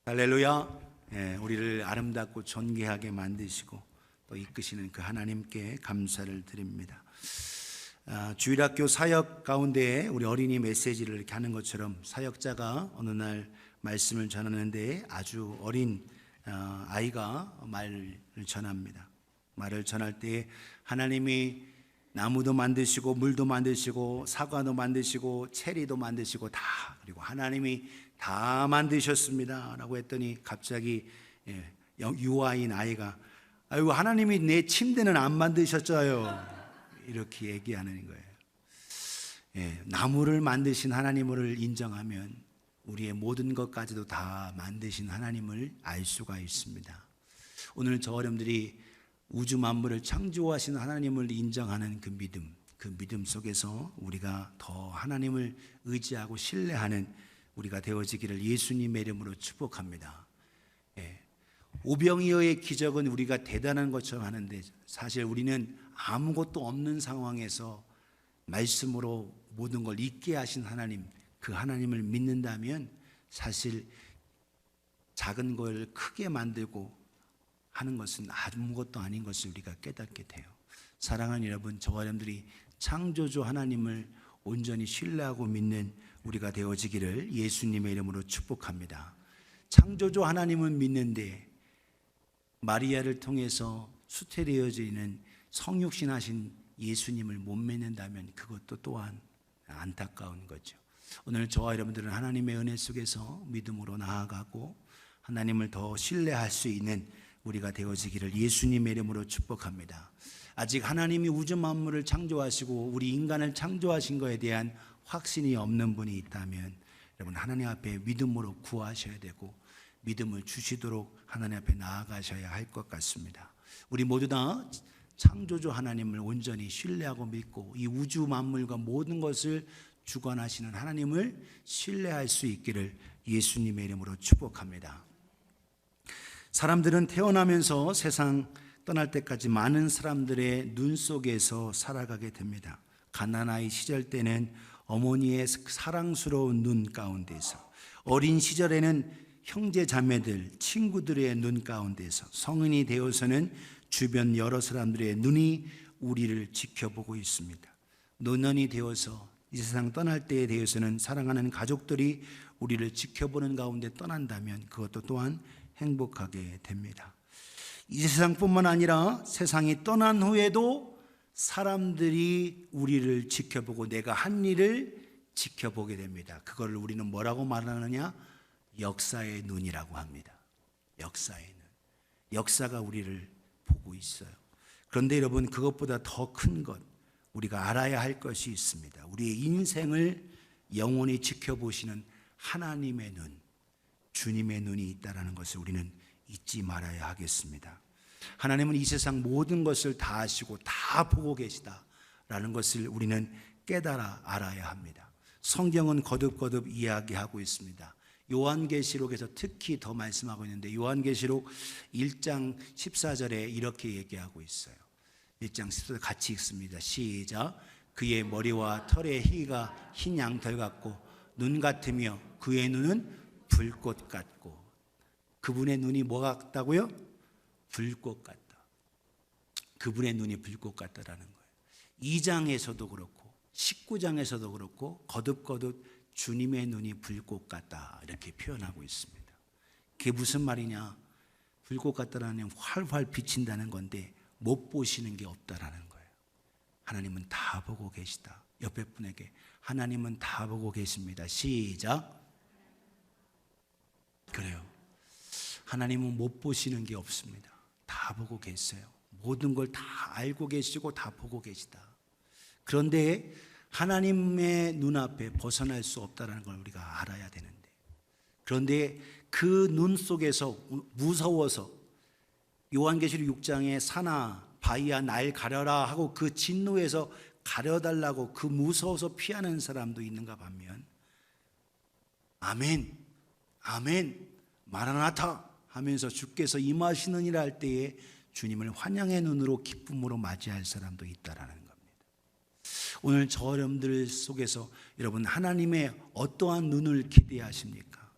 할렐루야. 우리를 아름답고 존귀하게 만드시고 또 이끄시는 그 하나님께 감사를 드립니다. 주일학교 사역 가운데 우리 어린이 메시지를 이렇게 하는 것처럼 사역자가 어느 날 말씀을 전하는데 아주 어린 아이가 말을 전합니다. 말을 전할 때 하나님이 나무도 만드시고 물도 만드시고 사과도 만드시고 체리도 만드시고 다, 그리고 하나님이 다 만드셨습니다 라고 했더니 갑자기 유아인 아이가 아이고 하나님이 내 침대는 안 만드셨어요 이렇게 얘기하는 거예요. 나무를 만드신 하나님을 인정하면 우리의 모든 것까지도 다 만드신 하나님을 알 수가 있습니다. 오늘 저 어른들이 우주 만물을 창조하신 하나님을 인정하는 그 믿음 속에서 우리가 더 하나님을 의지하고 신뢰하는 우리가 되어지기를 예수님의 이름으로 축복합니다. 오병이어의 기적은 우리가 대단한 것처럼 하는데 사실 우리는 아무것도 없는 상황에서 말씀으로 모든 걸 있게 하신 하나님, 그 하나님을 믿는다면 사실 작은 걸 크게 만들고 하는 것은 아무것도 아닌 것을 우리가 깨닫게 돼요. 사랑하는 여러분, 저와 여러분들이 창조주 하나님을 온전히 신뢰하고 믿는 우리가 되어지기를 예수님의 이름으로 축복합니다. 창조주 하나님은 믿는데 마리아를 통해서 수태되어지는 성육신하신 예수님을 못 믿는다면 그것도 또한 안타까운 거죠. 오늘 저와 여러분들은 하나님의 은혜 속에서 믿음으로 나아가고 하나님을 더 신뢰할 수 있는 우리가 되어지기를 예수님의 이름으로 축복합니다. 아직 하나님이 우주 만물을 창조하시고 우리 인간을 창조하신 것에 대한 확신이 없는 분이 있다면 여러분 하나님 앞에 믿음으로 구하셔야 되고 믿음을 주시도록 하나님 앞에 나아가셔야 할 것 같습니다. 우리 모두 다 창조주 하나님을 온전히 신뢰하고 믿고 이 우주 만물과 모든 것을 주관하시는 하나님을 신뢰할 수 있기를 예수님의 이름으로 축복합니다. 사람들은 태어나면서 세상 떠날 때까지 많은 사람들의 눈 속에서 살아가게 됩니다. 갓난아이 시절 때는 어머니의 사랑스러운 눈 가운데서, 어린 시절에는 형제 자매들, 친구들의 눈 가운데서, 성인이 되어서는 주변 여러 사람들의 눈이 우리를 지켜보고 있습니다. 노년이 되어서 이 세상 떠날 때에 대해서는 사랑하는 가족들이 우리를 지켜보는 가운데 떠난다면 그것도 또한 행복하게 됩니다. 이 세상뿐만 아니라 세상이 떠난 후에도 사람들이 우리를 지켜보고 내가 한 일을 지켜보게 됩니다. 그걸 우리는 뭐라고 말하느냐? 역사의 눈이라고 합니다. 역사의 눈. 역사가 우리를 보고 있어요. 그런데 여러분, 그것보다 더 큰 것, 우리가 알아야 할 것이 있습니다. 우리의 인생을 영원히 지켜보시는 하나님의 눈, 주님의 눈이 있다는 것을 우리는 잊지 말아야 하겠습니다. 하나님은 이 세상 모든 것을 다 아시고 다 보고 계시다라는 것을 우리는 깨달아 알아야 합니다. 성경은 거듭거듭 이야기하고 있습니다. 요한계시록에서 특히 더 말씀하고 있는데 요한계시록 1장 14절에 이렇게 얘기하고 있어요. 1장 14절 같이 읽습니다. 시작. 그의 머리와 털의 희가 흰 양털 같고 눈 같으며 그의 눈은 불꽃 같고. 그분의 눈이 뭐 같다고요? 불꽃 같다. 그분의 눈이 불꽃 같다라는 거예요. 2장에서도 그렇고 19장에서도 그렇고 거듭거듭 주님의 눈이 불꽃 같다 이렇게 표현하고 있습니다. 그게 무슨 말이냐? 불꽃 같다라는 활활 비친다는 건데 못 보시는 게 없다라는 거예요. 하나님은 다 보고 계시다. 옆에 분에게 하나님은 다 보고 계십니다. 시작. 그래요. 하나님은 못 보시는 게 없습니다. 다 보고 계세요. 모든 걸 다 알고 계시고 다 보고 계시다. 그런데 하나님의 눈앞에 벗어날 수 없다는 걸 우리가 알아야 되는데, 그런데 그 눈 속에서 무서워서 요한계시록 6장에 사나 바위야 날 가려라 하고 그 진노에서 가려달라고 그 무서워서 피하는 사람도 있는가 반면 아멘 아멘 마라나타 하면서 주께서 임하시느니라 할 때에 주님을 환영의 눈으로 기쁨으로 맞이할 사람도 있다라는 겁니다. 오늘 저 여러분들 속에서 여러분 하나님의 어떠한 눈을 기대하십니까?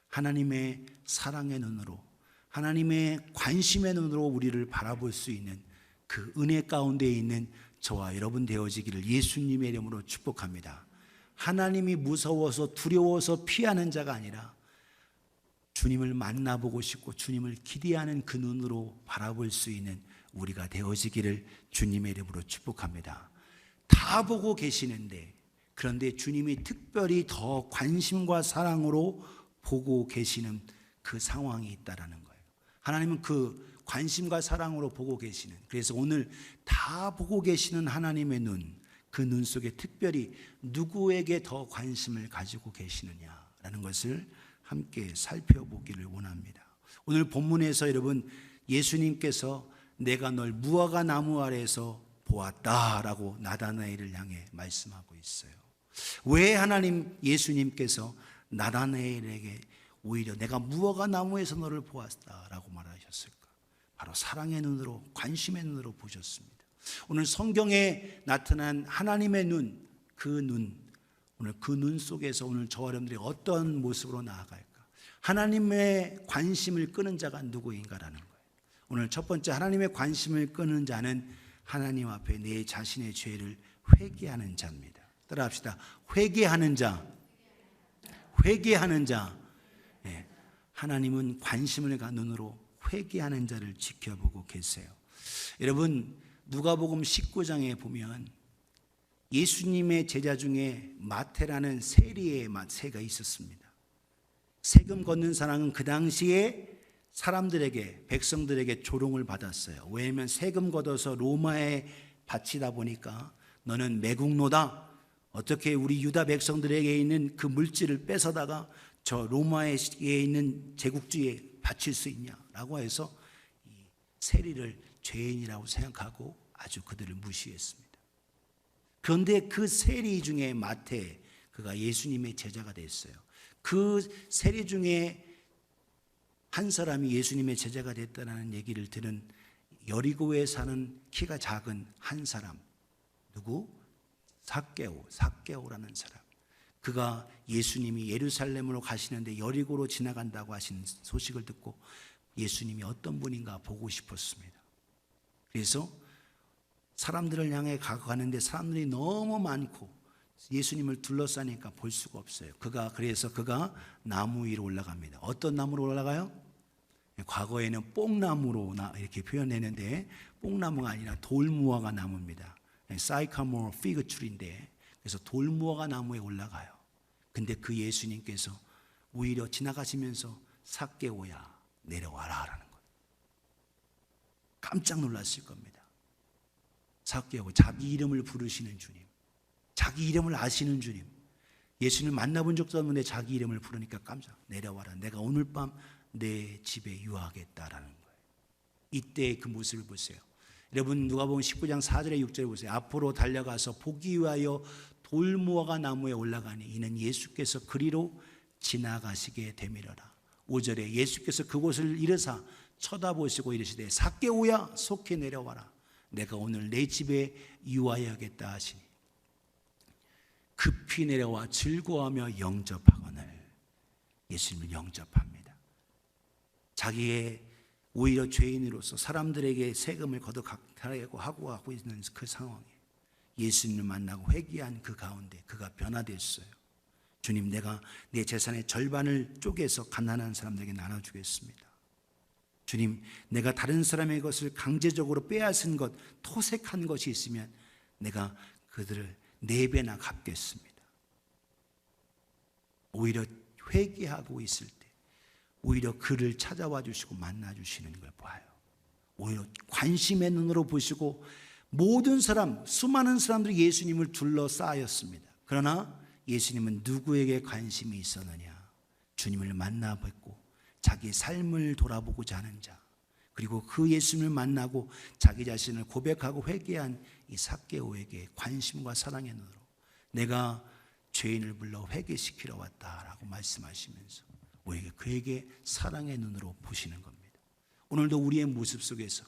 하나님의 사랑의 눈으로, 하나님의 관심의 눈으로 우리를 바라볼 수 있는 그 은혜 가운데 있는 저와 여러분 되어지기를 예수님의 이름으로 축복합니다. 하나님이 무서워서 두려워서 피하는 자가 아니라 주님을 만나보고 싶고 주님을 기대하는 그 눈으로 바라볼 수 있는 우리가 되어지기를 주님의 이름으로 축복합니다. 다 보고 계시는데, 그런데 주님이 특별히 더 관심과 사랑으로 보고 계시는 그 상황이 있다라는 거예요. 하나님은 그 관심과 사랑으로 보고 계시는, 그래서 오늘 다 보고 계시는 하나님의 눈, 그 눈 속에 특별히 누구에게 더 관심을 가지고 계시느냐라는 것을 함께 살펴보기를 원합니다. 오늘 본문에서 여러분, 예수님께서 내가 널 무화과 나무 아래에서 보았다라고 나다나엘을 향해 말씀하고 있어요. 왜 하나님 예수님께서 나다나엘에게 오히려 내가 무화과 나무에서 너를 보았다라고 말하셨을까? 바로 사랑의 눈으로, 관심의 눈으로 보셨습니다. 오늘 성경에 나타난 하나님의 눈, 그 눈, 오늘 그 눈 속에서 오늘 저와 여러분들이 어떤 모습으로 나아갈까? 하나님의 관심을 끄는 자가 누구인가라는 거예요. 오늘 첫 번째, 하나님의 관심을 끄는 자는 하나님 앞에 내 자신의 죄를 회개하는 자입니다. 따라합시다. 회개하는 자. 회개하는 자. 네. 하나님은 관심을 가 눈으로 회개하는 자를 지켜보고 계세요. 여러분, 누가복음 19장에 보면 예수님의 제자 중에 마태라는 세리의 세가 있었습니다. 세금 걷는 사람은 그 당시에 사람들에게, 백성들에게 조롱을 받았어요. 왜냐하면 세금 걷어서 로마에 바치다 보니까 너는 매국노다. 어떻게 우리 유다 백성들에게 있는 그 물질을 뺏어다가 저 로마에 있는 제국주의에 바칠 수 있냐라고 해서 이 세리를 죄인이라고 생각하고 아주 그들을 무시했습니다. 그런데 그 세리 중에 마태, 그가 예수님의 제자가 됐어요. 그 세리 중에 한 사람이 예수님의 제자가 됐다는 얘기를 들은 여리고에 사는 키가 작은 한 사람, 누구? 삭개오라는 사람. 그가 예수님이 예루살렘으로 가시는데 여리고로 지나간다고 하신 소식을 듣고 예수님이 어떤 분인가 보고 싶었습니다. 그래서 사람들을 향해 가는데 사람들이 너무 많고 예수님을 둘러싸니까 볼 수가 없어요. 그래서 그가 나무 위로 올라갑니다. 어떤 나무로 올라가요? 과거에는 뽕나무로 이렇게 표현했는데 뽕나무가 아니라 돌무화과 나무입니다. 사이카모어 피그 줄인데, 그래서 돌무화과 나무에 올라가요. 근데 그 예수님께서 오히려 지나가시면서 삭개오야 내려와라 라는 거예요. 깜짝 놀랐을 겁니다. 삭개오, 자기 이름을 부르시는 주님, 자기 이름을 아시는 주님, 예수님을 만나본 적도 없는데 자기 이름을 부르니까 깜짝 내려와라, 내가 오늘 밤 내 집에 유하겠다라는 거예요. 이때 그 모습을 보세요. 여러분, 누가복음 19장 4절에 6절에 보세요. 앞으로 달려가서 보기 위하여 돌무화과 나무에 올라가니 이는 예수께서 그리로 지나가시게 되밀어라. 5절에 예수께서 그곳을 이르사 쳐다보시고 이르시되 삭개오야 속히 내려와라, 내가 오늘 내 집에 유하여야겠다 하시니 급히 내려와 즐거워하며 영접하거늘. 예수님을 영접합니다. 자기의 오히려 죄인으로서 사람들에게 세금을 걷어가려고 하고 있는 그 상황에 예수님을 만나고 회개한 그 가운데 그가 변화됐어요. 주님, 내가 내 재산의 절반을 쪼개서 가난한 사람들에게 나눠주겠습니다. 주님, 내가 다른 사람의 것을 강제적으로 빼앗은 것, 토색한 것이 있으면 내가 그들을 4배나 갚겠습니다. 오히려 회개하고 있을 때 오히려 그를 찾아와 주시고 만나 주시는 걸 봐요. 오히려 관심의 눈으로 보시고 모든 사람, 수많은 사람들이 예수님을 둘러싸였습니다. 그러나 예수님은 누구에게 관심이 있었느냐? 주님을 만나 뵙고 자기 삶을 돌아보고자 하는 자, 그리고 그 예수님을 만나고 자기 자신을 고백하고 회개한 이 삭개오에게 관심과 사랑의 눈으로 내가 죄인을 불러 회개시키러 왔다라고 말씀하시면서 우리에게 그에게 사랑의 눈으로 보시는 겁니다. 오늘도 우리의 모습 속에서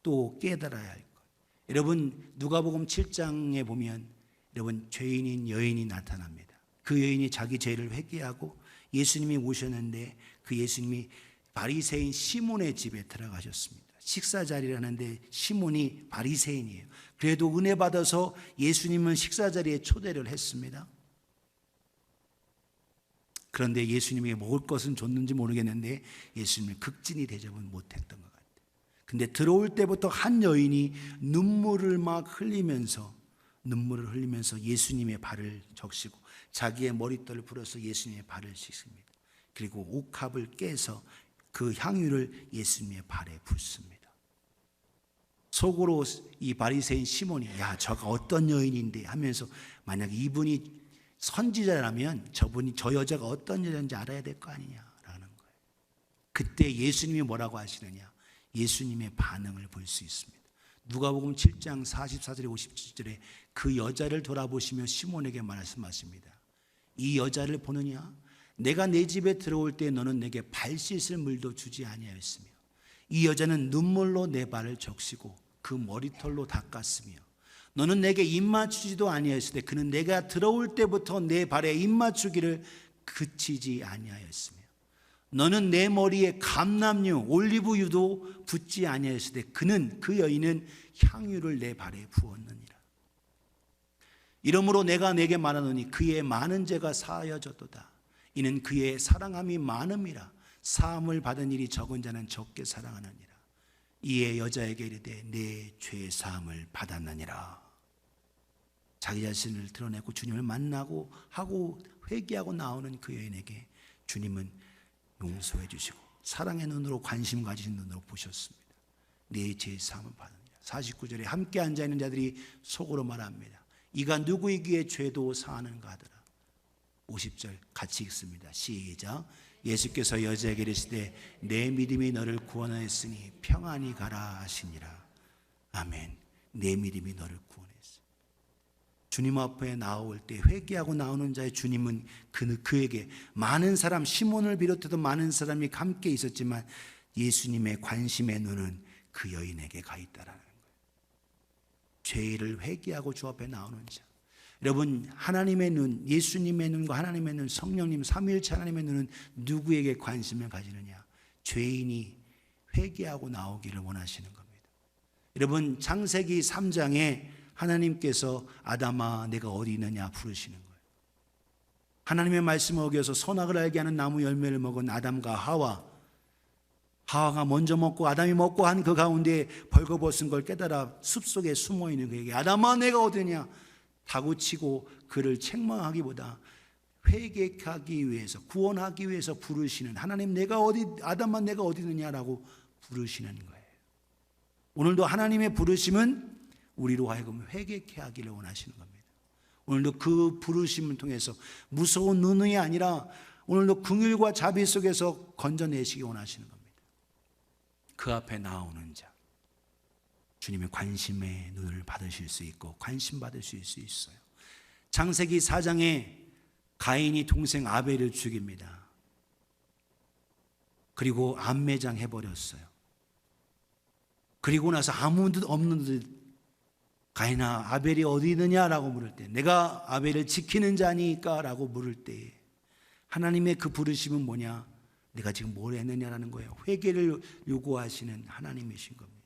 또 깨달아야 할 것. 여러분, 누가복음 7장에 보면 여러분 죄인인 여인이 나타납니다. 그 여인이 자기 죄를 회개하고 예수님이 오셨는데 그 예수님이 바리새인 시몬의 집에 들어가셨습니다. 식사 자리를 하는데 시몬이 바리새인이에요. 그래도 은혜 받아서 예수님은 식사 자리에 초대를 했습니다. 그런데 예수님이 먹을 것은 줬는지 모르겠는데 예수님을 극진히 대접은 못했던 것 같아요. 근데 들어올 때부터 한 여인이 눈물을 흘리면서 예수님의 발을 적시고 자기의 머리털을 풀어서 예수님의 발을 씻습니다. 그리고 옥합을 깨서 그 향유를 예수님의 발에 붓습니다. 속으로 이 바리새인 시몬이 야 저가 어떤 여인인데 하면서 만약 이분이 선지자라면 저 여자가 어떤 여자인지 알아야 될 거 아니냐라는 거예요. 그때 예수님이 뭐라고 하시느냐, 예수님의 반응을 볼 수 있습니다. 누가복음 7장 44절에 57절에 그 여자를 돌아보시며 시몬에게 말씀하십니다. 이 여자를 보느냐? 내가 내 집에 들어올 때 너는 내게 발 씻을 물도 주지 아니하였으며 이 여자는 눈물로 내 발을 적시고 그 머리털로 닦았으며 너는 내게 입 맞추지도 아니하였으되 그는 내가 들어올 때부터 내 발에 입 맞추기를 그치지 아니하였으며 너는 내 머리에 감람유 올리브유도 붓지 아니하였으되 그 여인은 향유를 내 발에 부었느니라. 이러므로 내가 내게 말하노니 그의 많은 죄가 사하여졌도다. 이는 그의 사랑함이 많음이라. 사함을 받은 일이 적은 자는 적게 사랑하느니라. 이에 여자에게 이르되 내 죄 사함을 받았느니라. 자기 자신을 드러내고 주님을 만나고 하고 회개하고 나오는 그 여인에게 주님은 용서해 주시고 사랑의 눈으로 관심 가지신 눈으로 보셨습니다. 내 죄 사함을 받느니라. 49절에 함께 앉아있는 자들이 속으로 말합니다. 이가 누구이기에 죄도 사하는가 하더라. 50절 같이 읽습니다. 시작. 예수께서 여자에게 이르시되 내 믿음이 너를 구원하였으니 평안히 가라 하시니라. 아멘. 내 믿음이 너를 구원했어. 주님 앞에 나올 때 회개하고 나오는 자의 주님은 그에게 많은 사람, 시몬을 비롯해서 많은 사람이 함께 있었지만 예수님의 관심의 눈은 그 여인에게 가 있다라는 거예요. 죄를 회개하고 주 앞에 나오는 자. 여러분, 하나님의 눈, 예수님의 눈과 하나님의 눈, 성령님 삼위일체 하나님의 눈은 누구에게 관심을 가지느냐? 죄인이 회개하고 나오기를 원하시는 겁니다. 여러분, 창세기 3장에 하나님께서 아담아 내가 어디 있느냐 부르시는 거예요. 하나님의 말씀을 어겨서 선악을 알게 하는 나무 열매를 먹은 아담과 하와가 먼저 먹고 아담이 먹고 한 그 가운데 벌거벗은 걸 깨달아 숲속에 숨어있는 그에게 아담아 내가 어디냐 다구치고 그를 책망하기보다 회개하기 위해서 구원하기 위해서 부르시는 하나님 아담아 내가 어디 있느냐라고 부르시는 거예요. 오늘도 하나님의 부르심은 우리로 하여금 회개케 하기를 원하시는 겁니다. 오늘도 그 부르심을 통해서 무서운 눈이 아니라 오늘도 긍휼과 자비 속에서 건져내시기 원하시는 겁니다. 그 앞에 나오는 자, 주님의 관심의 눈을 받으실 수 있고 관심 받으실 수 있어요. 창세기 4장에 가인이 동생 아벨을 죽입니다. 그리고 암매장 해버렸어요. 그리고 나서 아무도 없는 듯 가인아 아벨이 어디 있느냐라고 물을 때 내가 아벨을 지키는 자니까 라고 물을 때 하나님의 그 부르심은 뭐냐? 내가 지금 뭘 했느냐라는 거예요. 회개를 요구하시는 하나님이신 겁니다.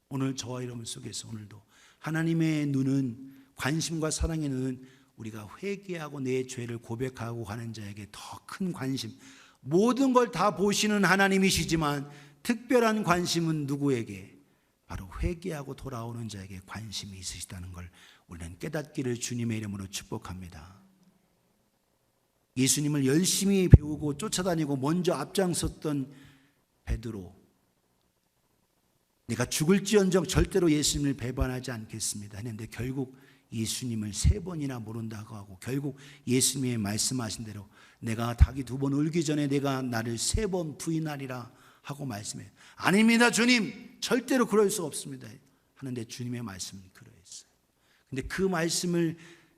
오늘 저와 여러분 속에서 오늘도 하나님의 눈은 관심과 사랑의 눈은 우리가 회개하고 내 죄를 고백하고 가는 자에게 더 큰 관심, 모든 걸 다 보시는 하나님이시지만 특별한 관심은 누구에게? 바로 회개하고 돌아오는 자에게 관심이 있으시다는 걸 우리는 깨닫기를 주님의 이름으로 축복합니다. 예수님을 열심히 배우고 쫓아다니고 먼저 앞장섰던 베드로, 내가 죽을지언정 절대로 예수님을 배반하지 않겠습니다 했는데 결국 예수님을 3번이나 모른다고 하고 결국 예수님의 말씀하신 대로 내가 닭이 2번 울기 전에 내가 나를 3번 부인하리라 하고 말씀해요. 아닙니다 주님, 절대로 그럴 수 없습니다 하는데 주님의 말씀은 그러했어요. 근데 그 말씀을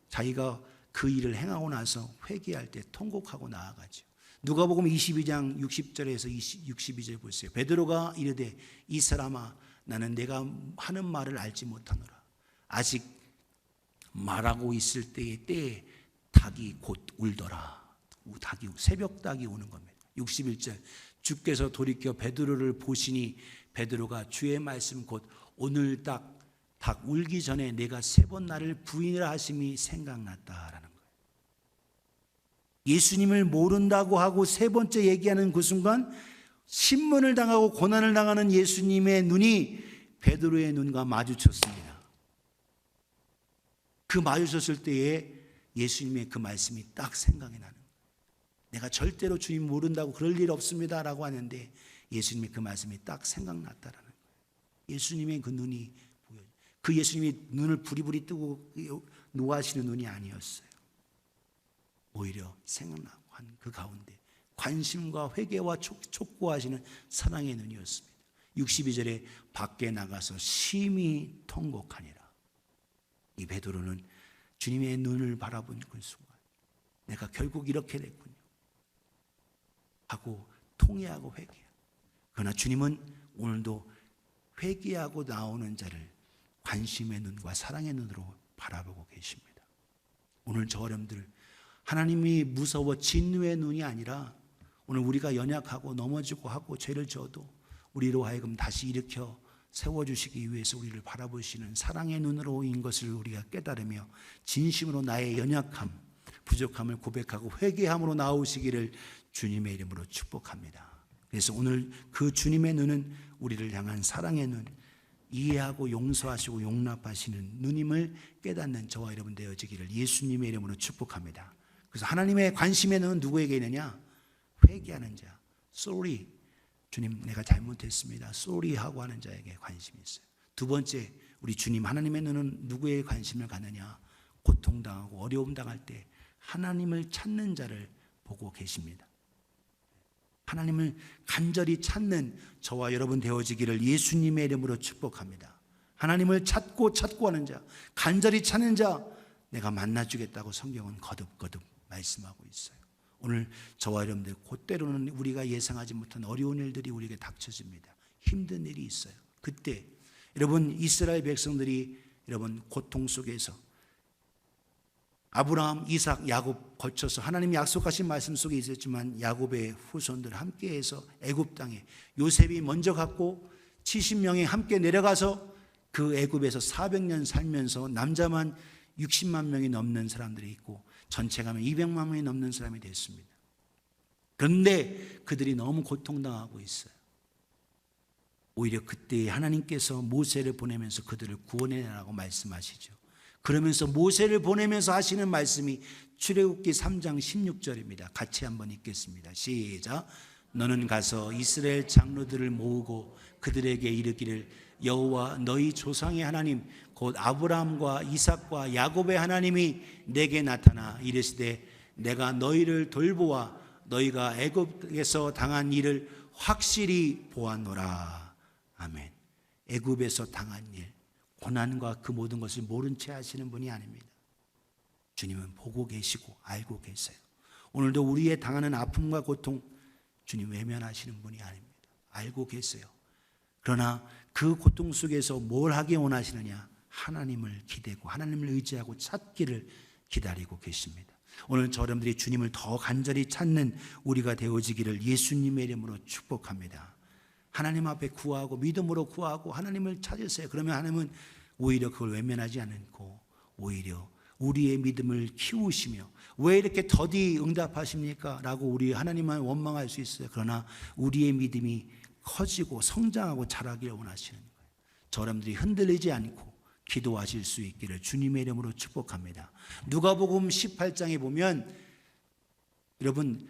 자기가 그 일을 행하고 나서 회개할 때 통곡하고 나아가죠. 누가복음 22장 60절에서 62절 보세요. 베드로가 이르되 이 사람아 나는 내가 하는 말을 알지 못하노라. 아직 말하고 있을 때에 닭이 곧 울더라. 새벽 닭이 오는 겁니다. 61절 주께서 돌이켜 베드로를 보시니 베드로가 주의 말씀 곧 오늘 닭 울기 전에 내가 3번 나를 부인이라 하심이 생각났다라는 거예요. 예수님을 모른다고 하고 3번째 얘기하는 그 순간 신문을 당하고 고난을 당하는 예수님의 눈이 베드로의 눈과 마주쳤습니다. 그 마주쳤을 때에 예수님의 그 말씀이 딱 생각이 나는 거예요. 내가 절대로 주님 모른다고 그럴 일 없습니다 라고 하는데 예수님의 그 말씀이 딱 생각났다라는 거예요. 예수님의 그 눈이 보여요. 그 예수님이 눈을 부리부리 뜨고 노하시는 눈이 아니었어요. 오히려 생각나고 한 그 가운데 관심과 회개와 촉구하시는 사랑의 눈이었습니다. 62절에 밖에 나가서 심히 통곡하니라. 이 베드로는 주님의 눈을 바라본 그 순간 내가 결국 이렇게 됐군요 하고 통회하고 회개해요. 그러나 주님은 오늘도 회개하고 나오는 자를 관심의 눈과 사랑의 눈으로 바라보고 계십니다. 오늘 저 여러분들 하나님이 무서워 진노의 눈이 아니라 오늘 우리가 연약하고 넘어지고 하고 죄를 지어도 우리로 하여금 다시 일으켜 세워주시기 위해서 우리를 바라보시는 사랑의 눈으로인 것을 우리가 깨달으며 진심으로 나의 연약함, 부족함을 고백하고 회개함으로 나오시기를 주님의 이름으로 축복합니다. 그래서 오늘 그 주님의 눈은 우리를 향한 사랑의 눈, 이해하고 용서하시고 용납하시는 눈임을 깨닫는 저와 여러분 되어지기를 예수님의 이름으로 축복합니다. 그래서 하나님의 관심의 눈은 누구에게 있느냐? 회개하는 자, sorry, 주님 내가 잘못했습니다, sorry 하고 하는 자에게 관심이 있어요. 두 번째, 우리 주님 하나님의 눈은 누구에게 관심을 갖느냐? 고통당하고 어려움 당할 때 하나님을 찾는 자를 보고 계십니다. 하나님을 간절히 찾는 저와 여러분 되어지기를 예수님의 이름으로 축복합니다. 하나님을 찾고 하는 자, 간절히 찾는 자 내가 만나주겠다고 성경은 거듭거듭 말씀하고 있어요. 오늘 저와 여러분들 그때로는 우리가 예상하지 못한 어려운 일들이 우리에게 닥쳐집니다. 힘든 일이 있어요. 그때 여러분 이스라엘 백성들이 여러분 고통 속에서 아브라함, 이삭, 야곱 거쳐서 하나님이 약속하신 말씀 속에 있었지만 야곱의 후손들 함께해서 애굽 땅에 요셉이 먼저 갔고 70명이 함께 내려가서 그 애굽에서 400년 살면서 남자만 60만 명이 넘는 사람들이 있고 전체가 하면 200만 명이 넘는 사람이 됐습니다. 그런데 그들이 너무 고통당하고 있어요. 오히려 그때 하나님께서 모세를 보내면서 그들을 구원해내라고 말씀하시죠. 그러면서 모세를 보내면서 하시는 말씀이 출애굽기 3장 16절입니다. 같이 한번 읽겠습니다. 시작. 너는 가서 이스라엘 장로들을 모으고 그들에게 이르기를 여호와 너희 조상의 하나님 곧 아브라함과 이삭과 야곱의 하나님이 내게 나타나 이르시되 내가 너희를 돌보아 너희가 애굽에서 당한 일을 확실히 보았노라. 아멘. 애굽에서 당한 일, 고난과 그 모든 것을 모른 채 하시는 분이 아닙니다. 주님은 보고 계시고 알고 계세요. 오늘도 우리의 당하는 아픔과 고통 주님 외면하시는 분이 아닙니다. 알고 계세요. 그러나 그 고통 속에서 뭘 하기 원하시느냐? 하나님을 기대고 하나님을 의지하고 찾기를 기다리고 계십니다. 오늘 저 여러분들이 주님을 더 간절히 찾는 우리가 되어지기를 예수님의 이름으로 축복합니다. 하나님 앞에 구하고 믿음으로 구하고 하나님을 찾으세요. 그러면 하나님은 오히려 그걸 외면하지 않고 오히려 우리의 믿음을 키우시며 왜 이렇게 더디 응답하십니까? 라고 우리 하나님만 원망할 수 있어요. 그러나 우리의 믿음이 커지고 성장하고 자라기를 원하시는 거예요. 저 여러분들이 흔들리지 않고 기도하실 수 있기를 주님의 이름으로 축복합니다. 누가복음 18장에 보면 여러분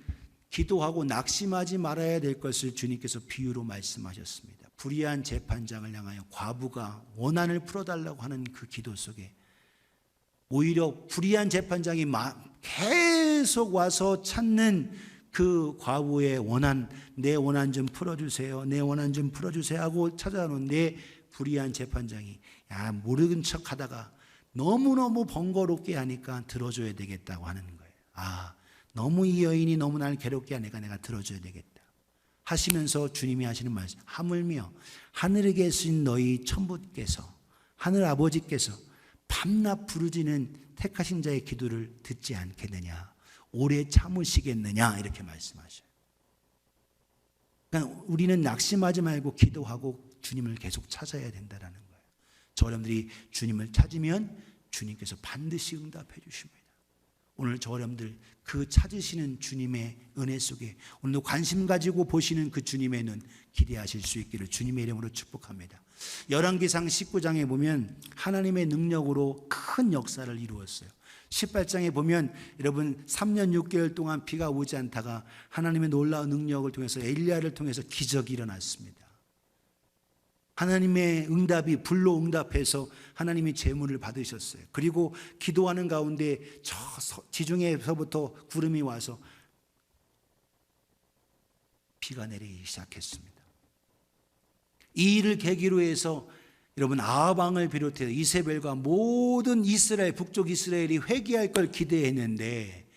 기도하고 낙심하지 말아야 될 것을 주님께서 비유로 말씀하셨습니다. 불의한 재판장을 향하여 과부가 원한을 풀어달라고 하는 그 기도 속에 오히려 불의한 재판장이 계속 와서 찾는 그 과부의 원한, 내 원한 좀 풀어주세요, 내 원한 좀 풀어주세요 하고 찾아오는데 불의한 재판장이 모르는 척 하다가 너무너무 번거롭게 하니까 들어줘야 되겠다고 하는 거예요. 너무 이 여인이 너무 나를 괴롭게 하니까 내가 들어줘야 되겠다 하시면서 주님이 하시는 말씀, 하물며 하늘에 계신 너희 천부께서 하늘 아버지께서 밤낮 부르짖는 택하신 자의 기도를 듣지 않겠느냐. 오래 참으시겠느냐 이렇게 말씀하셔요. 그러니까 우리는 낙심하지 말고 기도하고 주님을 계속 찾아야 된다는 거예요. 저 여러분들이 주님을 찾으면 주님께서 반드시 응답해 주십니다. 오늘 저 여러분들 그 찾으시는 주님의 은혜 속에 오늘도 관심 가지고 보시는 그 주님의 눈 기대하실 수 있기를 주님의 이름으로 축복합니다. 열왕기상 19장에 보면 하나님의 능력으로 큰 역사를 이루었어요. 18장에 보면 여러분 3년 6개월 동안 비가 오지 않다가 하나님의 놀라운 능력을 통해서 엘리야를 통해서 기적이 일어났습니다. 하나님의 응답이 불로 응답해서 하나님이 제물을 받으셨어요. 그리고 기도하는 가운데 저 지중해에서부터 구름이 와서 비가 내리기 시작했습니다. 이 일을 계기로 해서 여러분 아합 왕을 비롯해서 이세벨과 모든 이스라엘 북쪽 이스라엘이 회개할 걸 기대했는데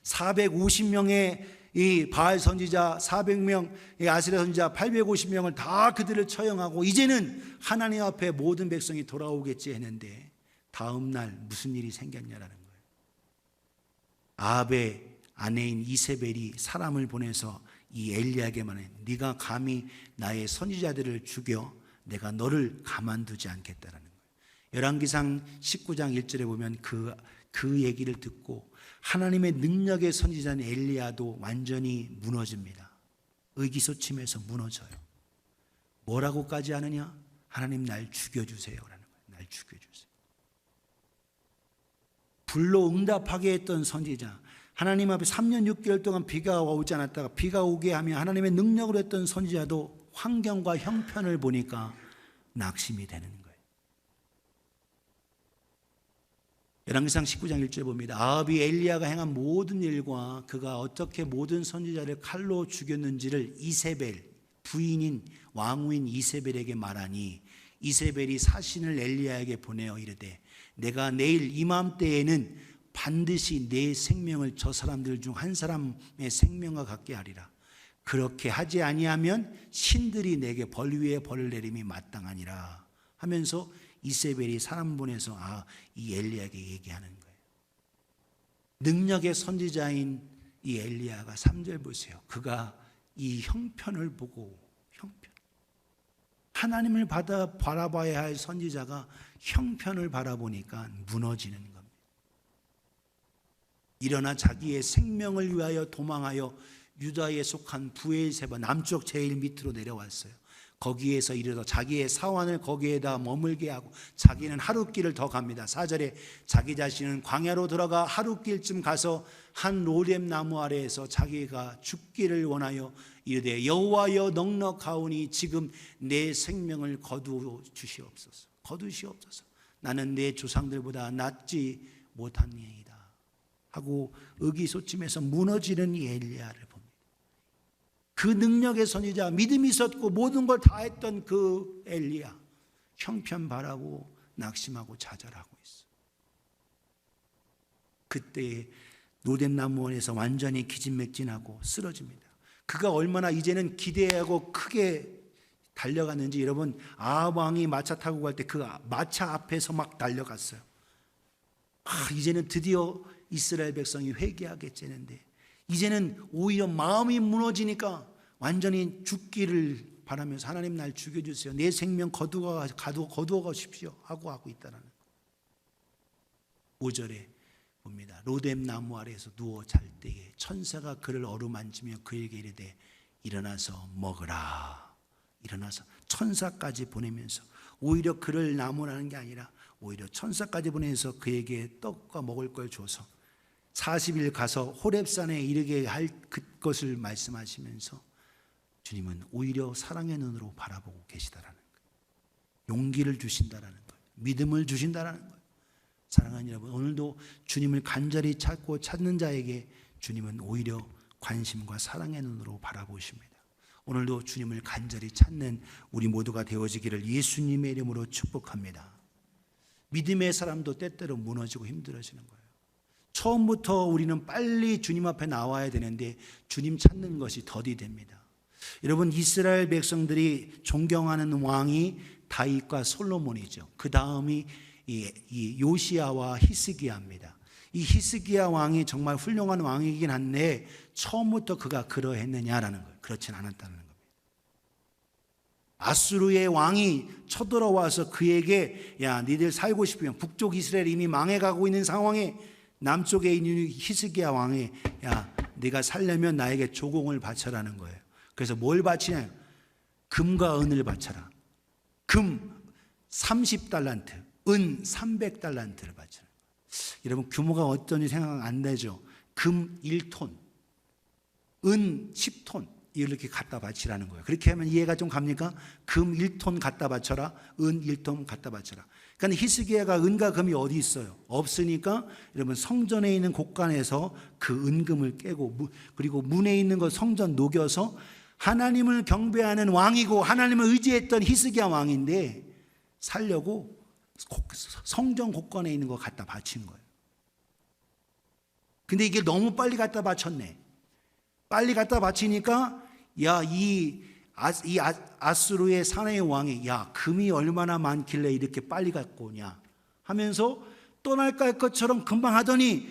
450명의 이 바알 선지자 400명, 아세라 선지자 850명을 다 그들을 처형하고 이제는 하나님 앞에 모든 백성이 돌아오겠지 했는데 다음 날 무슨 일이 생겼냐라는 거예요. 아합의 아내인 이세벨이 사람을 보내서 이 엘리야에게 말해, 네가 감히 나의 선지자들을 죽여 내가 너를 가만두지 않겠다라는 거예요. 열왕기상 19장 1절에 보면 그 얘기를 듣고 하나님의 능력의 선지자인 엘리야도 완전히 무너집니다. 의기소침해서 무너져요. 뭐라고까지 하느냐? 하나님 날 죽여주세요 라는 거예요. 날 죽여주세요. 불로 응답하게 했던 선지자, 하나님 앞에 3년 6개월 동안 비가 오지 않았다가 비가 오게 하며 하나님의 능력으로 했던 선지자도 환경과 형편을 보니까 낙심이 되는 거예요. 열왕기상 19장 1절에 봅니다. 아합이 엘리야가 행한 모든 일과 그가 어떻게 모든 선지자를 칼로 죽였는지를 이세벨, 부인인 왕후인 이세벨에게 말하니 이세벨이 사신을 엘리야에게 보내어 이르되 내가 내일 이맘때에는 반드시 내 생명을 저 사람들 중 한 사람의 생명과 같게 하리라. 그렇게 하지 아니하면 신들이 내게 벌 위에 벌을 내림이 마땅하니라 하면서 이세벨이 사람 보내서 이 엘리야에게 얘기하는 거예요. 능력의 선지자인 이 엘리야가 3절 보세요. 그가 이 형편을 보고 하나님을 바라봐야 할 선지자가 형편을 바라보니까 무너지는 겁니다. 일어나 자기의 생명을 위하여 도망하여 유다에 속한 부엘세바 남쪽 제일 밑으로 내려왔어요. 거기에서 이르러 자기의 사환을 거기에다 머물게 하고 자기는 하룻길을 더 갑니다. 4절에 자기 자신은 광야로 들어가 하룻길쯤 가서 한 로뎀 나무 아래에서 자기가 죽기를 원하여 이르되 여호와여 넉넉하오니 지금 내 생명을 거두시옵소서. 나는 내 조상들보다 낫지 못하니이다 하고 의기소침해서 무너지는 이 엘리야를 봅니다. 그 능력의 선지자, 믿음이 있었고 모든 걸 다 했던 그 엘리야, 형편 바라고 낙심하고 좌절하고 있어. 그때 노뎀나무원에서 완전히 기진맥진하고 쓰러집니다. 그가 얼마나 이제는 기대하고 크게 달려갔는지 여러분, 아합 왕이 마차 타고 갈 때 그 마차 앞에서 막 달려갔어요. 이제는 드디어 이스라엘 백성이 회개하겠지 했는데 이제는 오히려 마음이 무너지니까 완전히 죽기를 바라면서 하나님 날 죽여주세요. 내 생명 거두어 가십시오 하고 있다는 5절에 봅니다. 로뎀 나무 아래에서 누워 잘 때에 천사가 그를 어루만지며 그에게 이르되 일어나서 먹으라. 일어나서 천사까지 보내면서 오히려 그를 나무라는 게 아니라 오히려 천사까지 보내서 그에게 떡과 먹을 걸 줘서 40일 가서 호렙산에 이르게 할 그것을 말씀하시면서 주님은 오히려 사랑의 눈으로 바라보고 계시다라는 거예요. 용기를 주신다라는 거예요. 믿음을 주신다라는 거예요. 사랑하는 여러분, 오늘도 주님을 간절히 찾고 찾는 자에게 주님은 오히려 관심과 사랑의 눈으로 바라보십니다. 오늘도 주님을 간절히 찾는 우리 모두가 되어지기를 예수님의 이름으로 축복합니다. 믿음의 사람도 때때로 무너지고 힘들어지는 거예요. 처음부터 우리는 빨리 주님 앞에 나와야 되는데 주님 찾는 것이 더디 됩니다. 여러분, 이스라엘 백성들이 존경하는 왕이 다윗과 솔로몬이죠. 그 다음이 이 요시야와 히스기야입니다. 이 히스기야 왕이 정말 훌륭한 왕이긴 한데 처음부터 그가 그러했느냐라는 거예요. 그렇진 않았다는 겁니다. 아수르의 왕이 쳐들어와서 그에게 야, 니들 살고 싶으면 북쪽 이스라엘 이미 망해가고 있는 상황에 남쪽에 있는 히스기야 왕이 야, 네가 살려면 나에게 조공을 바쳐라는 거예요. 그래서 뭘 바치냐? 금과 은을 바쳐라. 금 30달란트, 은 300달란트를 바쳐라. 여러분 규모가 어떤지 생각 안 되죠? 금 1톤, 은 10톤 이렇게 갖다 바치라는 거예요. 그렇게 하면 이해가 좀 갑니까? 금 1톤 갖다 바쳐라, 은 1톤 갖다 바쳐라. 그러니까 히스기야가 은과 금이 어디 있어요? 없으니까 여러분 성전에 있는 곳간에서 그 은금을 깨고 그리고 문에 있는 거 성전 녹여서 하나님을 경배하는 왕이고 하나님을 의지했던 히스기야 왕인데 살려고 성전 곳간에 있는 거 갖다 바친 거예요. 근데 이게 너무 빨리 갖다 바쳤네. 빨리 갖다 바치니까 야, 이 아수르의 사내의 왕이 야, 금이 얼마나 많길래 이렇게 빨리 갖고 오냐 하면서 떠날까 할 것처럼 금방 하더니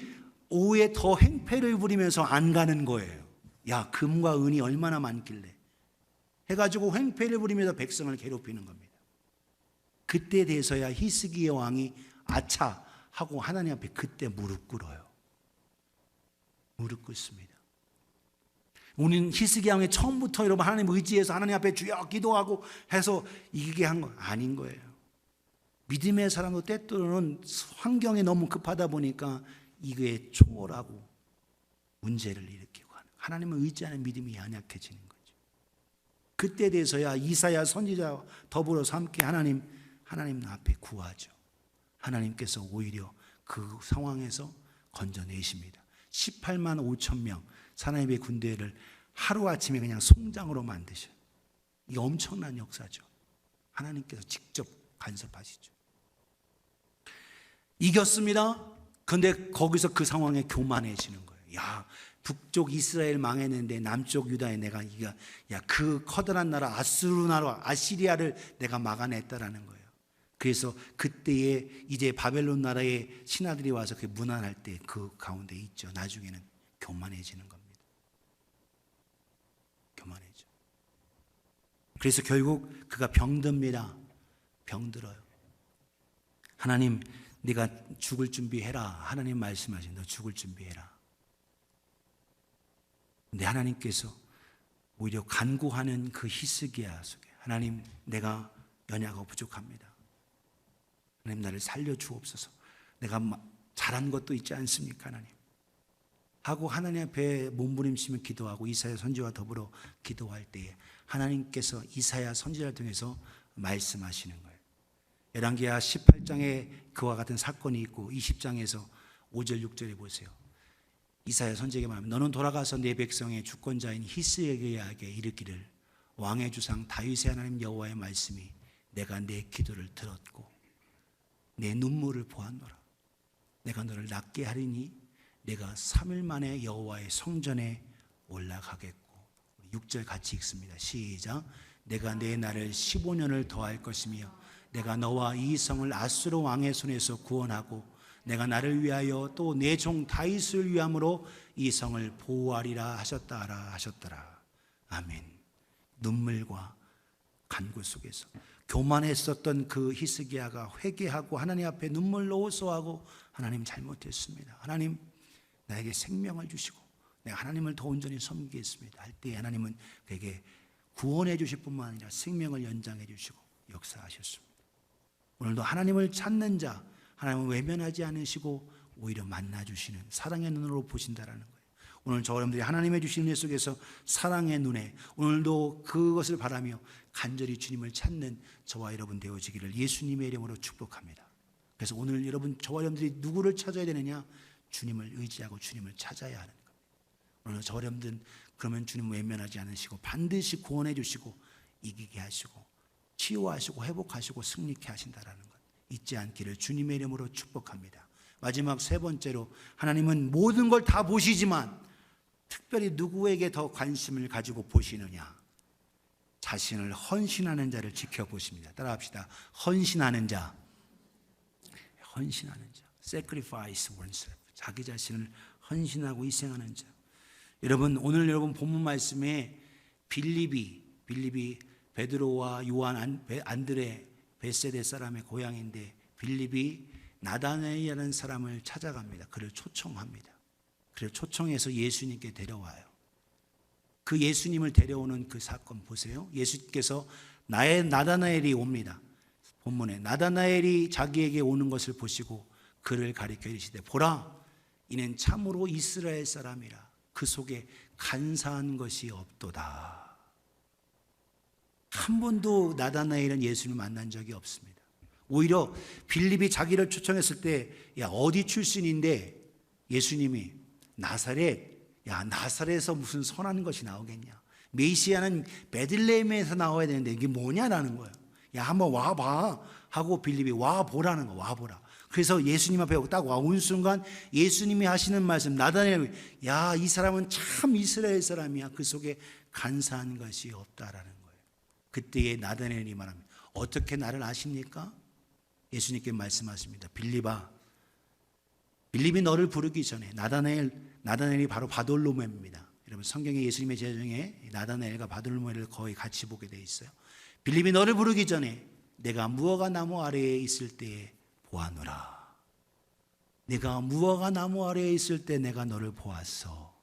오후에 더 행패를 부리면서 안 가는 거예요. 야, 금과 은이 얼마나 많길래 해가지고 행패를 부리면서 백성을 괴롭히는 겁니다. 그때 돼서야 히스기야 왕이 아차 하고 하나님 앞에 그때 무릎 꿇어요. 무릎 꿇습니다. 우리는 히스기야 왕이 처음부터 여러분 하나님 의지해서 하나님 앞에 주여 기도하고 해서 이기게 한 거 아닌 거예요. 믿음의 사람도 때때로는 환경이 너무 급하다 보니까 이게 초월하고 문제를 일으키고 하나님을 의지하는 믿음이 연약해지는 거죠. 그때 돼서야 이사야 선지자와 더불어서 함께 하나님 앞에 구하죠. 하나님께서 오히려 그 상황에서 건져내십니다. 18만 5천 명 하나님의 군대를 하루아침에 그냥 송장으로 만드셔요. 이게 엄청난 역사죠. 하나님께서 직접 간섭하시죠. 이겼습니다. 그런데 거기서 그 상황에 교만해지는 거예요. 야, 북쪽 이스라엘 망했는데 남쪽 유다에 내가 야, 그 커다란 나라 아수르 나라 아시리아를 내가 막아냈다라는 거예요. 그래서 그때에 이제 바벨론 나라의 신하들이 와서 그 문안할 때 그 가운데 있죠. 나중에는 교만해지는 겁니다. 교만해져. 그래서 결국 그가 병듭니다. 병들어요. 하나님, 네가 죽을 준비해라. 하나님 말씀하신 너 죽을 준비해라. 근데 하나님께서 오히려 간구하는 그 히스기야 속에 하나님, 내가 연약하고 부족합니다. 하나님, 나를 살려주옵소서. 내가 잘한 것도 있지 않습니까, 하나님? 하고 하나님 앞에 몸부림치며 기도하고 이사야 선지자와 더불어 기도할 때에 하나님께서 이사야 선지자를 통해서 말씀하시는 거예요. 열왕기하 18장에 그와 같은 사건이 있고 20장에서 5절 6절에 보세요. 이사야 선지자에게 말하면 너는 돌아가서 내 백성의 주권자인 히스기야에게 이르기를 왕의 주상 다윗의 하나님 여호와의 말씀이 내가 내 기도를 들었고 내 눈물을 보았노라. 내가 너를 낫게 하리니 내가 3일 만에 여호와의 성전에 올라가겠고 6절 같이 읽습니다. 시작. 내가 내 날을 15년을 더할 것이며 내가 너와 이 성을 아수르 왕의 손에서 구원하고 내가 나를 위하여 또 내 종 다윗을 위함으로 이 성을 보호하리라 하셨더라. 아멘. 눈물과 간구 속에서 교만했었던 그 히스기야가 회개하고 하나님 앞에 눈물로 호소하고 하나님 잘못했습니다. 하나님 나에게 생명을 주시고 내가 하나님을 더 온전히 섬기겠습니다 할 때 하나님은 그에게 구원해 주실 뿐만 아니라 생명을 연장해 주시고 역사하셨습니다. 오늘도 하나님을 찾는 자, 하나님을 외면하지 않으시고 오히려 만나주시는 사랑의 눈으로 보신다라는 거예요. 오늘 저 여러분들이 하나님의 주신 일 속에서 사랑의 눈에 오늘도 그것을 바라며 간절히 주님을 찾는 저와 여러분 되어지기를 예수님의 이름으로 축복합니다. 그래서 오늘 여러분 저와 여러분들이 누구를 찾아야 되느냐? 주님을 의지하고 주님을 찾아야 하는 겁니다. 오늘 저 여러분들은 그러면 주님을 외면하지 않으시고 반드시 구원해 주시고 이기게 하시고 치유하시고 회복하시고 승리케 하신다라는 것 잊지 않기를 주님의 이름으로 축복합니다. 마지막 세 번째로 하나님은 모든 걸 다 보시지만 특별히 누구에게 더 관심을 가지고 보시느냐? 자신을 헌신하는 자를 지켜보십니다. 따라합시다. 헌신하는 자. 헌신하는 자. sacrifice oneself. 자기 자신을 헌신하고 희생하는 자. 여러분, 오늘 여러분 본문 말씀에 빌립이 베드로와 요한, 안드레, 베세데 사람의 고향인데 빌립이 나다나엘이라는 사람을 찾아갑니다. 그를 초청합니다. 그를 초청해서 예수님께 데려와요. 그 예수님을 데려오는 그 사건 보세요. 예수님께서 나다나엘이 옵니다. 본문에 나다나엘이 자기에게 오는 것을 보시고 그를 가리켜 이르시되 보라, 이는 참으로 이스라엘 사람이라. 그 속에 간사한 것이 없도다. 한 번도 나다나엘은 예수님을 만난 적이 없습니다. 오히려 빌립이 자기를 초청했을 때, 야, 어디 출신인데? 예수님이 나사렛. 야, 나사렛에서 무슨 선한 것이 나오겠냐? 메시아는 베들레헴에서 나와야 되는데 이게 뭐냐라는 거예요. 야, 한번 와봐 하고 빌립이 와보라는 거, 와보라. 그래서 예수님 앞에 딱 와온 순간 예수님이 하시는 말씀, 나다나엘, 야, 이 사람은 참 이스라엘 사람이야. 그 속에 간사한 것이 없다라는 거예요. 그때에 나다나엘이 말합니다. 어떻게 나를 아십니까? 예수님께 말씀하십니다. 빌립이 너를 부르기 전에, 나다나엘이 바로 바돌로메입니다. 여러분, 성경에 예수님의 제자 중에 나다나엘과 바돌로메를 거의 같이 보게 돼 있어요. 빌립이 너를 부르기 전에 내가 무화과 나무 아래에 있을 때에 보아노라. 내가 무화과 나무 아래에 있을 때 내가 너를 보았어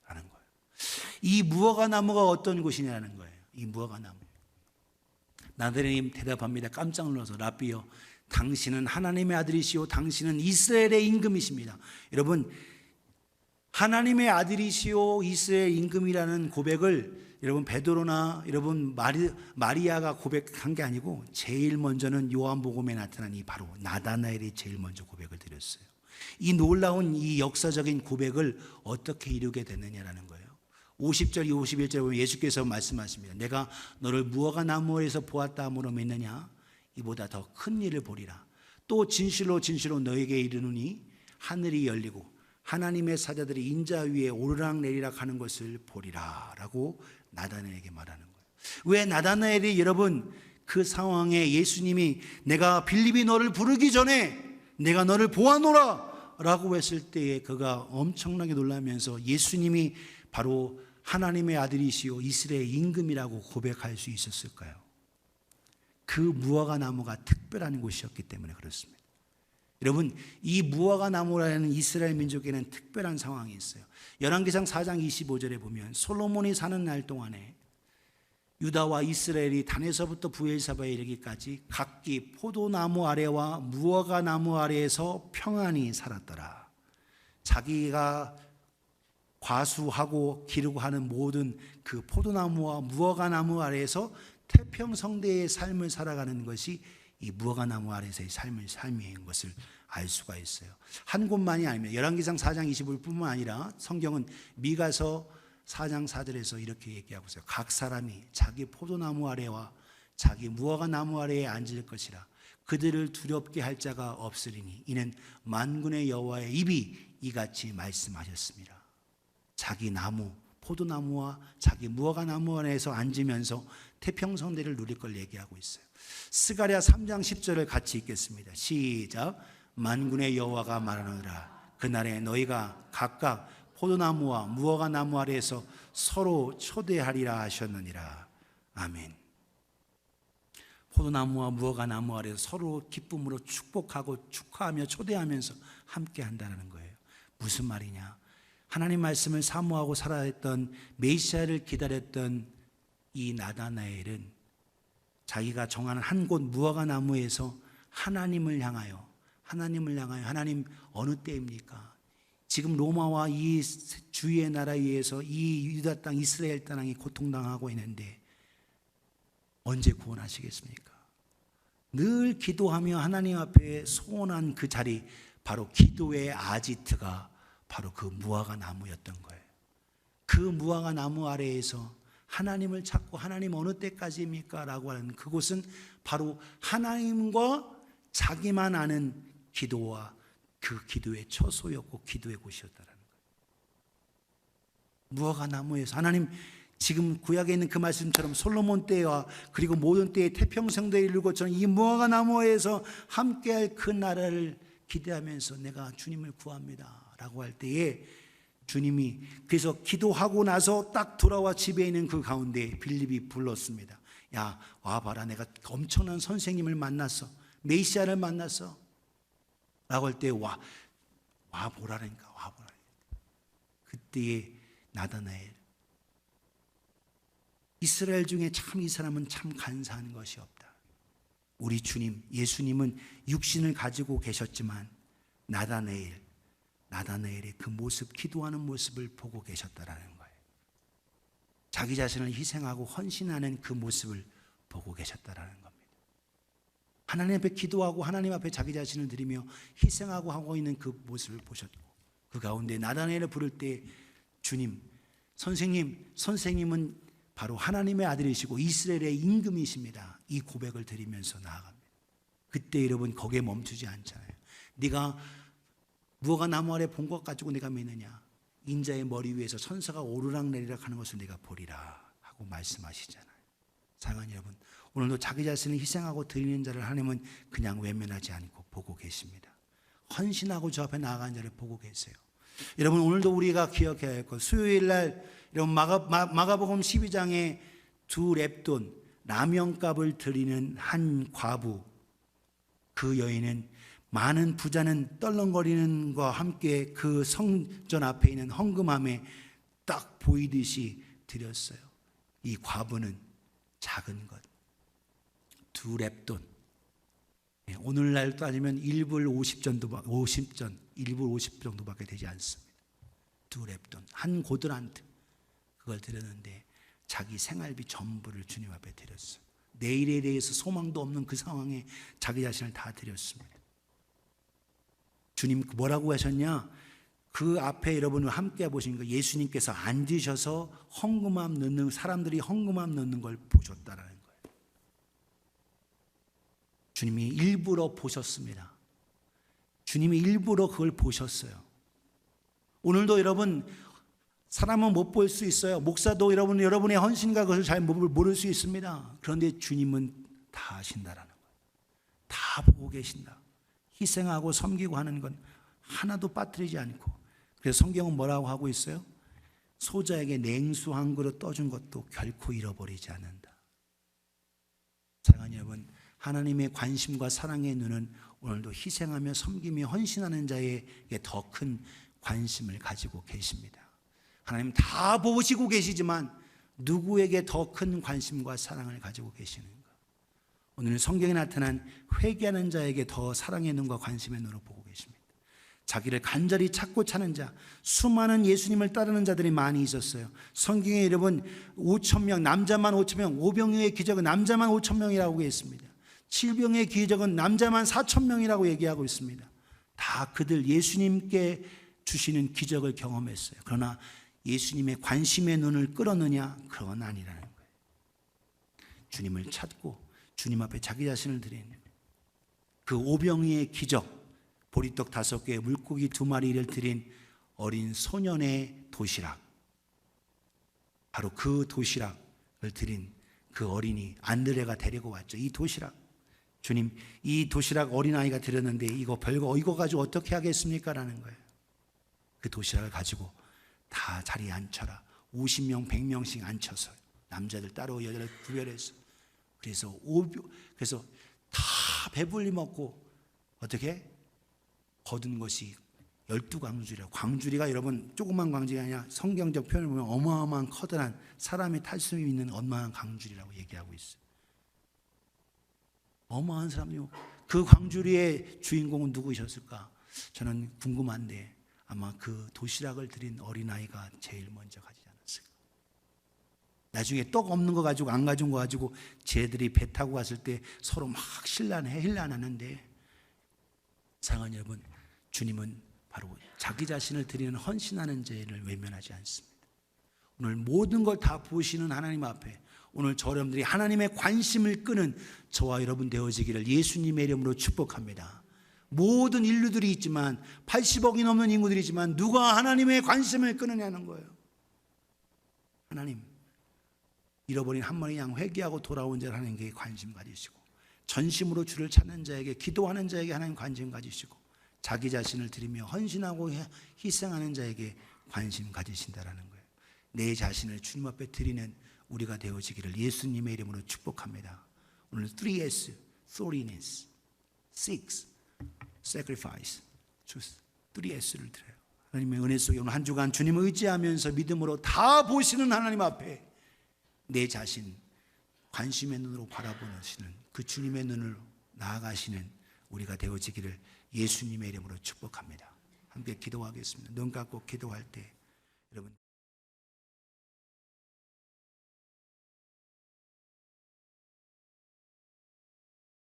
라는 거예요. 이 무화과 나무가 어떤 곳이냐는 거예요. 이 무화과 나무. 나다나엘이 대답합니다. 깜짝 놀라서 라비여, 당신은 하나님의 아들이시오, 당신은 이스라엘의 임금이십니다. 여러분, 하나님의 아들이시오 이스라엘 임금이라는 고백을 여러분 베드로나 여러분 마리아가 고백한 게 아니고 제일 먼저는 요한복음에 나타난 이 바로 나다나엘이 제일 먼저 고백을 드렸어요. 이 놀라운 이 역사적인 고백을 어떻게 이루게 됐느냐라는 거예요. 50절, 51절에 보면 예수께서 말씀하십니다. 내가 너를 무화과 나무에서 보았다 함으로 믿느냐? 이보다 더 큰 일을 보리라. 또 진실로 너에게 이르노니 하늘이 열리고 하나님의 사자들이 인자 위에 오르락내리락 하는 것을 보리라 라고 나다나엘에게 말하는 거예요. 왜 나다나엘이 여러분 그 상황에 예수님이 내가 빌립이 너를 부르기 전에 내가 너를 보아노라 라고 했을 때에 그가 엄청나게 놀라면서 예수님이 바로 하나님의 아들이시오 이스라엘 임금이라고 고백할 수 있었을까요? 그 무화과 나무가 특별한 곳이었기 때문에 그렇습니다. 여러분, 이 무화과 나무라는 이스라엘 민족에는 특별한 상황이 있어요. 열왕기상 4장 25절에 보면 솔로몬이 사는 날 동안에 유다와 이스라엘이 단에서부터 부엘사바에 이르기까지 각기 포도나무 아래와 무화과 나무 아래에서 평안히 살았더라. 자기가 과수하고 기르고 하는 모든 그 포도나무와 무화과 나무 아래에서 태평성대의 삶을 살아가는 것이 이 무화과 나무 아래서의 삶인 것을 알 수가 있어요. 한 곳만이 아닙니다. 열왕기상 4장 25절뿐만 아니라 성경은 미가서 4장 4절에서 이렇게 얘기하고 있어요. 각 사람이 자기 포도나무 아래와 자기 무화과 나무 아래에 앉을 것이라. 그들을 두렵게 할 자가 없으리니 이는 만군의 여호와의 입이 이같이 말씀하셨습니다. 자기 나무, 포도나무와 자기 무화과 나무 아래에서 앉으면서 태평성대를 누릴 걸 얘기하고 있어요. 스가랴 3장 10절을 같이 읽겠습니다. 시작. 만군의 여호와가 말하노라. 그날에 너희가 각각 포도나무와 무화과 나무 아래에서 서로 초대하리라 하셨느니라. 아멘. 포도나무와 무화과 나무 아래에서 서로 기쁨으로 축복하고 축하하며 초대하면서 함께 한다는 거예요. 무슨 말이냐? 하나님 말씀을 사모하고 살아했던 메시아를 기다렸던 이 나다나엘은 자기가 정하는 한 곳 무화과 나무에서 하나님을 향하여 하나님 어느 때입니까? 지금 로마와 이 주위의 나라에 의해서 이 유다 땅 이스라엘 땅이 고통당하고 있는데 언제 구원하시겠습니까? 늘 기도하며 하나님 앞에 소원한 그 자리, 바로 기도의 아지트가 바로 그 무화과 나무였던 거예요. 그 무화과 나무 아래에서 하나님을 찾고 하나님 어느 때까지입니까? 라고 하는 그곳은 바로 하나님과 자기만 아는 기도와 그 기도의 처소였고 기도의 곳이었다는 거예요. 무화과 나무에서 하나님, 지금 구약에 있는 그 말씀처럼 솔로몬 때와 그리고 모든 때의 태평성대에 이룰 것처럼 이 무화과 나무에서 함께할 그 나라를 기대하면서 내가 주님을 구합니다 라고 할 때에 주님이 그래서 기도하고 나서 딱 돌아와 집에 있는 그 가운데 빌립이 불렀습니다. 야, 와봐라. 내가 엄청난 선생님을 만났어. 메시아를 만났어 라고 할 때 와보라니까. 와보라. 그때에 나다나엘, 이스라엘 중에 참 이 사람은 참 간사한 것이 없다. 우리 주님 예수님은 육신을 가지고 계셨지만 나다나엘의 그 모습, 기도하는 모습을 보고 계셨다라는 거예요. 자기 자신을 희생하고 헌신하는 그 모습을 보고 계셨다라는 겁니다. 하나님 앞에 기도하고 하나님 앞에 자기 자신을 드리며 희생하고 하고 있는 그 모습을 보셨고, 그 가운데 나다나엘을 부를 때 주님, 선생님은 바로 하나님의 아들이시고 이스라엘의 임금이십니다. 이 고백을 드리면서 나아갑니다. 그때 여러분 거기에 멈추지 않잖아요. 네가 무화과 나무 아래 본 것 가지고 내가 믿느냐? 인자의 머리 위에서 천사가 오르락내리락 하는 것을 내가 보리라 하고 말씀하시잖아요. 사랑하는 여러분, 오늘도 자기 자신을 희생하고 드리는 자를 하나님은 그냥 외면하지 않고 보고 계십니다. 헌신하고 저 앞에 나아가는 자를 보고 계세요. 여러분, 오늘도 우리가 기억해야 할 것, 수요일 날 여러분 마가복음 12장에 두 렙돈 라면값을 드리는 한 과부, 그 여인은 많은 부자는 떨렁거리는 것과 함께 그 성전 앞에 있는 헌금함에 딱 보이듯이 드렸어요. 이 과부는 작은 것, 두 렙돈, 오늘날 따지면 1불 50 정도밖에 되지 않습니다. 두 렙돈, 한 고드란트, 그걸 드렸는데 자기 생활비 전부를 주님 앞에 드렸어요. 내일에 대해서 소망도 없는 그 상황에 자기 자신을 다 드렸습니다. 주님 뭐라고 하셨냐? 그 앞에 여러분을 함께 보신 거, 예수님께서 앉으셔서 헌금함 넣는, 사람들이 헌금함 넣는 걸 보셨다라는 거예요. 주님이 일부러 보셨습니다. 주님이 일부러 그걸 보셨어요. 오늘도 여러분, 사람은 못 볼 수 있어요. 목사도 여러분의 헌신과 그것을 잘 모를 수 있습니다. 그런데 주님은 다 아신다라는 거예요. 다 보고 계신다. 희생하고 섬기고 하는 건 하나도 빠뜨리지 않고. 그래서 성경은 뭐라고 하고 있어요? 소자에게 냉수 한 그릇 떠준 것도 결코 잃어버리지 않는다. 사랑하는 여러분, 하나님의 관심과 사랑의 눈은 오늘도 희생하며 섬기며 헌신하는 자에게 더 큰 관심을 가지고 계십니다. 하나님 다 보시고 계시지만 누구에게 더 큰 관심과 사랑을 가지고 계시는가? 오늘 성경에 나타난 회개하는 자에게 더 사랑의 눈과 관심의 눈으로 보고 계십니다. 자기를 간절히 찾고 찾는 자, 수많은 예수님을 따르는 자들이 많이 있었어요. 성경에 여러분 5,000명, 남자만 5,000명, 5병의 기적은 남자만 5,000명이라고 했습니다. 7병의 기적은 남자만 4,000명이라고 얘기하고 있습니다. 다 그들 예수님께 주시는 기적을 경험했어요. 그러나 예수님의 관심의 눈을 끌었느냐? 그건 아니라는 거예요. 주님을 찾고 주님 앞에 자기 자신을 드리는 그 5병의 기적, 보리떡 5개, 물고기 2마리를 드린 어린 소년의 도시락, 바로 그 도시락을 드린 그 어린이 안드레가 데리고 왔죠. 이 도시락, 주님, 이 도시락 어린아이가 드렸는데 이거 가지고 어떻게 하겠습니까? 라는 거예요. 그 도시락을 가지고 다 자리에 앉혀라. 50명, 100명씩 앉혀서 남자들 따로 여자들 구별해서 그래서 다 배불리 먹고 어떻게 거둔 것이 12광주리라고. 광주리가 여러분 조그만 광주리가 아니라 성경적 표현을 보면 어마어마한 커다란 사람이 탈 수 있는 어마어마한 광주리라고 얘기하고 있어요. 어마어마한 사람이요. 그 광주리의 주인공은 누구셨을까? 저는 궁금한데 아마 그 도시락을 드린 어린아이가 제일 먼저 가지 않았을까. 나중에 떡 없는 거 가지고 안 가져온 거 가지고 쟤들이 배 타고 갔을 때 서로 막 힐난하는데, 사랑하는 여러분, 주님은 바로 자기 자신을 드리는 헌신하는 죄를 외면하지 않습니다. 오늘 모든 걸 다 보시는 하나님 앞에 오늘 저 여러분들이 하나님의 관심을 끄는 저와 여러분 되어지기를 예수님의 이름으로 축복합니다. 모든 인류들이 있지만 80억이 넘는 인구들이 있지만 누가 하나님의 관심을 끄느냐는 거예요. 하나님, 잃어버린 한 마리 양 회개하고 돌아온 자를 하나님께 관심 가지시고, 전심으로 주를 찾는 자에게, 기도하는 자에게 하나님 관심 가지시고, 자기 자신을 드리며 헌신하고 희생하는 자에게 관심 가지신다라는 거예요. 내 자신을 주님 앞에 드리는 우리가 되어지기를 예수님의 이름으로 축복합니다. 오늘 3S, Thoughtfulness, 6, Sacrifice, Truth, 3S를 드려요. 하나님의 은혜 속에 오늘 한 주간 주님을 의지하면서 믿음으로 다 보시는 하나님 앞에 내 자신 관심의 눈으로 바라보시는 그 주님의 눈을 나아가시는 우리가 되어지기를 예수님의 이름으로 축복합니다. 함께 기도하겠습니다. 눈 감고 기도할 때 여러분